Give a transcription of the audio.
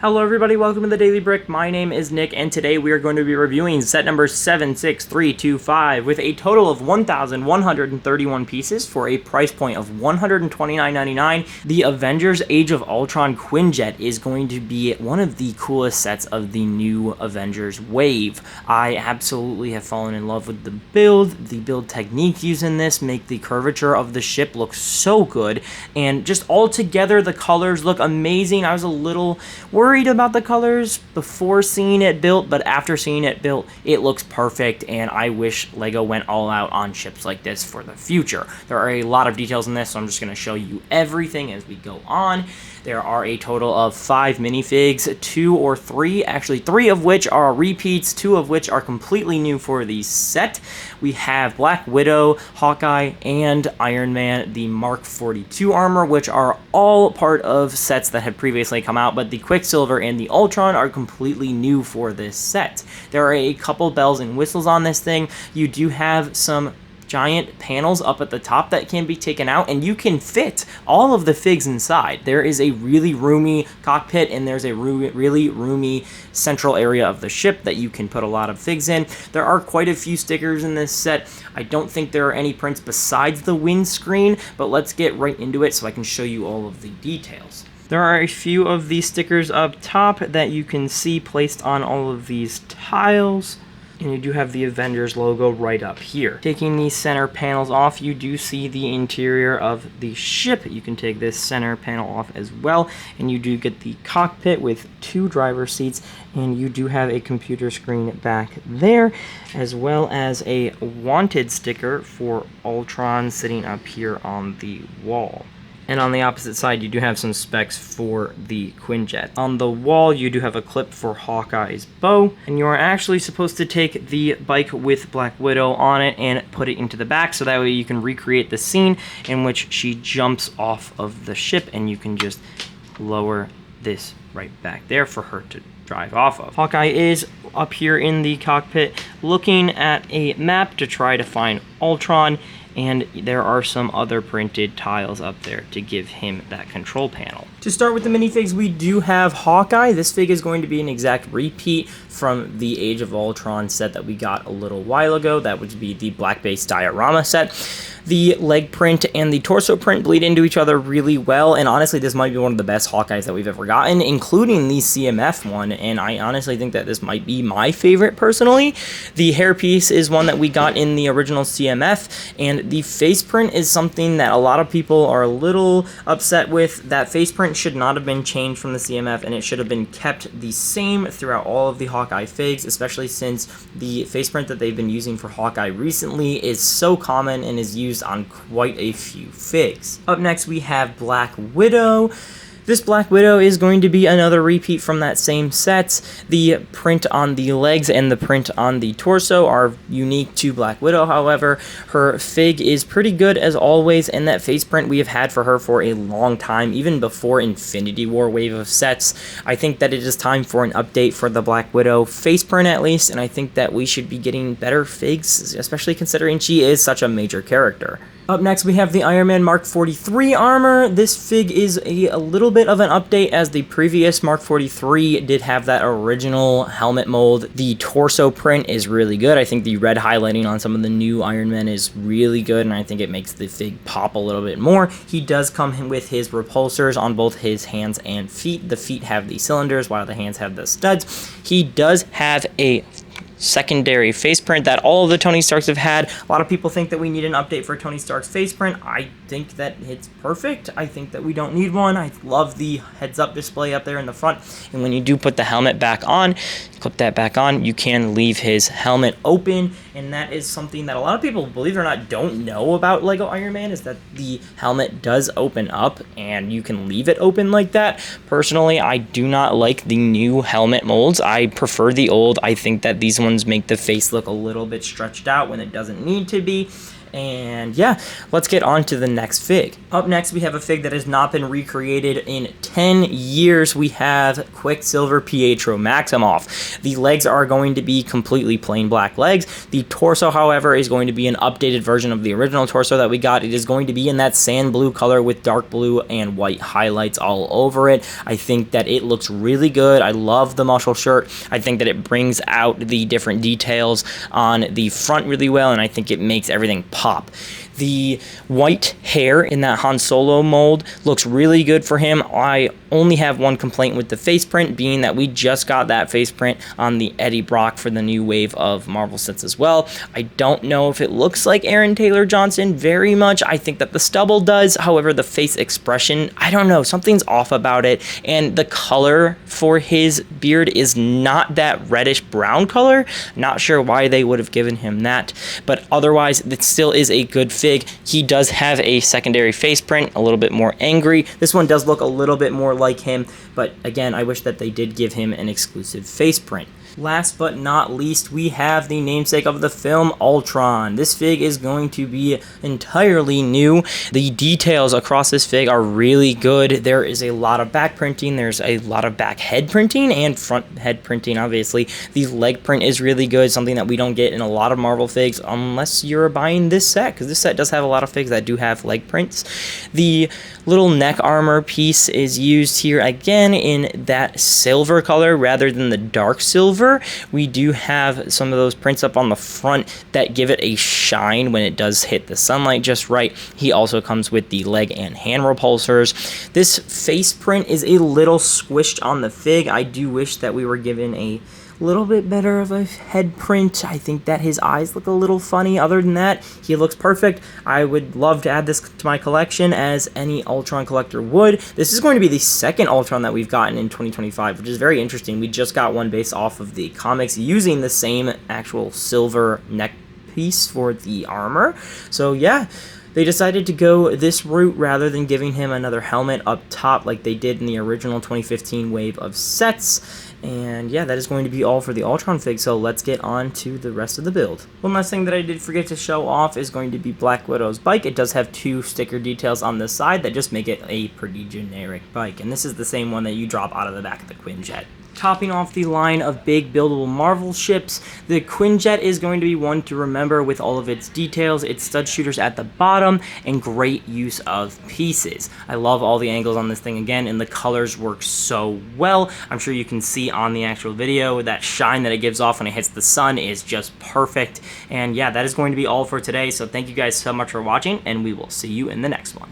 Hello everybody, welcome to the Daily Brick. My name is Nick, and today we are going to be reviewing set number 76325 with a total of 1,131 pieces for a price point of $129.99. The Avengers Age of Ultron Quinjet is going to be one of the coolest sets of the new Avengers wave. I absolutely have fallen in love with the build technique used in this make the curvature of the ship look so good, and just all together the colors look amazing. I was a little worried about the colors before seeing it built, but after seeing it built, it looks perfect, and I wish LEGO went all out on ships like this for the future. There are a lot of details in this, so I'm just going to show you everything as we go on. There are a total of 5 minifigs, 2 or 3, actually 3 of which are repeats, 2 of which are completely new for the set. We have Black Widow, Hawkeye, and Iron Man, the Mark 42 armor, which are all part of sets that had previously come out, but the Quicksilver and the Ultron are completely new for this set. There are a couple bells and whistles on this thing. You do have some giant panels up at the top that can be taken out, and you can fit all of the figs inside. There is a really roomy cockpit, and there's a really roomy central area of the ship that you can put a lot of figs in. There are quite a few stickers in this set. I don't think there are any prints besides the windscreen, but let's get right into it so I can show you all of the details. There are a few of these stickers up top that you can see placed on all of these tiles. And you do have the Avengers logo right up here. Taking these center panels off, you do see the interior of the ship. You can take this center panel off as well, and you do get the cockpit with 2 driver seats, and you do have a computer screen back there, as well as a wanted sticker for Ultron sitting up here on the wall. And on the opposite side, you do have some specs for the Quinjet. On the wall, you do have a clip for Hawkeye's bow, and you are actually supposed to take the bike with Black Widow on it and put it into the back, so that way you can recreate the scene in which she jumps off of the ship, and you can just lower this right back there for her to drive off of. Hawkeye is up here in the cockpit looking at a map to try to find Ultron, and there are some other printed tiles up there to give him that control panel. To start with the minifigs, we do have Hawkeye. This fig is going to be an exact repeat from the Age of Ultron set that we got a little while ago. That would be the black base diorama set. The leg print and the torso print bleed into each other really well, and honestly, this might be one of the best Hawkeyes that we've ever gotten, including the CMF one, and I honestly think that this might be my favorite personally. The hairpiece is one that we got in the original CMF, and the face print is something that a lot of people are a little upset with. That face print should not have been changed from the CMF, and it should have been kept the same throughout all of the Hawkeye figs, especially since the face print that they've been using for Hawkeye recently is so common and is used on quite a few figs. Up next, we have Black Widow. This Black Widow is going to be another repeat from that same set. The print on the legs and the print on the torso are unique to Black Widow, however. Her fig is pretty good as always, and that face print we have had for her for a long time, even before Infinity War wave of sets. I think that it is time for an update for the Black Widow face print at least, and I think that we should be getting better figs, especially considering she is such a major character. Up next, we have the Iron Man Mark 43 armor. This fig is a little bit of an update, as the previous Mark 43 did have that original helmet mold. The torso print is really good. I think the red highlighting on some of the new Iron Men is really good, and I think it makes the fig pop a little bit more. He does come with his repulsors on both his hands and feet. The feet have the cylinders, while the hands have the studs. He does have a secondary face print that all of the Tony Starks have had. A lot of people think that we need an update for Tony Stark's face print. I think that it's perfect. I think that we don't need one. I love the heads-up display up there in the front, and when you do put the helmet back on, clip that back on, you can leave his helmet open, and that is something that a lot of people, believe it or not, don't know about LEGO Iron Man, is that the helmet does open up, and you can leave it open like that. Personally, I do not like the new helmet molds. I prefer the old. I think that these ones make the face look a little bit stretched out when it doesn't need to be. And yeah, let's get on to the next fig. Up next, we have a fig that has not been recreated in 10 years. We have Quicksilver Pietro Maximoff. The legs are going to be completely plain black legs. The torso, however, is going to be an updated version of the original torso that we got. It is going to be in that sand blue color with dark blue and white highlights all over it. I think that it looks really good. I love the muscle shirt. I think that it brings out the different details on the front really well, and I think it makes everything pop. The white hair in that Han Solo mold looks really good for him. I only have one complaint with the face print, being that we just got that face print on the Eddie Brock for the new wave of Marvel sets as well. I don't know if it looks like Aaron Taylor Johnson very much. I think that the stubble does. However, the face expression, I don't know, something's off about it. And the color for his beard is not that reddish brown color. Not sure why they would have given him that, but otherwise it still is a good fit. He does have a secondary face print, a little bit more angry. This one does look a little bit more like him, but again, I wish that they did give him an exclusive face print. Last but not least, we have the namesake of the film, Ultron. This fig is going to be entirely new. The details across this fig are really good. There is a lot of back printing. There's a lot of back head printing and front head printing, obviously. The leg print is really good, something that we don't get in a lot of Marvel figs unless you're buying this set, because this set does have a lot of figs that do have leg prints. The little neck armor piece is used here again in that silver color rather than the dark silver. We do have some of those prints up on the front that give it a shine when it does hit the sunlight just right. He also comes with the leg and hand repulsors. This face print is a little squished on the fig. I do wish that we were given a little bit better of a head print. I think that his eyes look a little funny. Other than that, he looks perfect. I would love to add this to my collection, as any Ultron collector would. This is going to be the second Ultron that we've gotten in 2025, which is very interesting. We just got one based off of the comics using the same actual silver neck piece for the armor. So yeah, they decided to go this route rather than giving him another helmet up top like they did in the original 2015 wave of sets. And yeah, that is going to be all for the Ultron fig, so let's get on to the rest of the build. One last thing that I did forget to show off is going to be Black Widow's bike. It does have two sticker details on the side that just make it a pretty generic bike, and this is the same one that you drop out of the back of the Quinjet. Topping off the line of big buildable Marvel ships, the Quinjet is going to be one to remember with all of its details, its stud shooters at the bottom, and great use of pieces. I love all the angles on this thing again, and the colors work so well. I'm sure you can see on the actual video that shine that it gives off when it hits the sun is just perfect. And yeah, that is going to be all for today, so thank you guys so much for watching, and we will see you in the next one.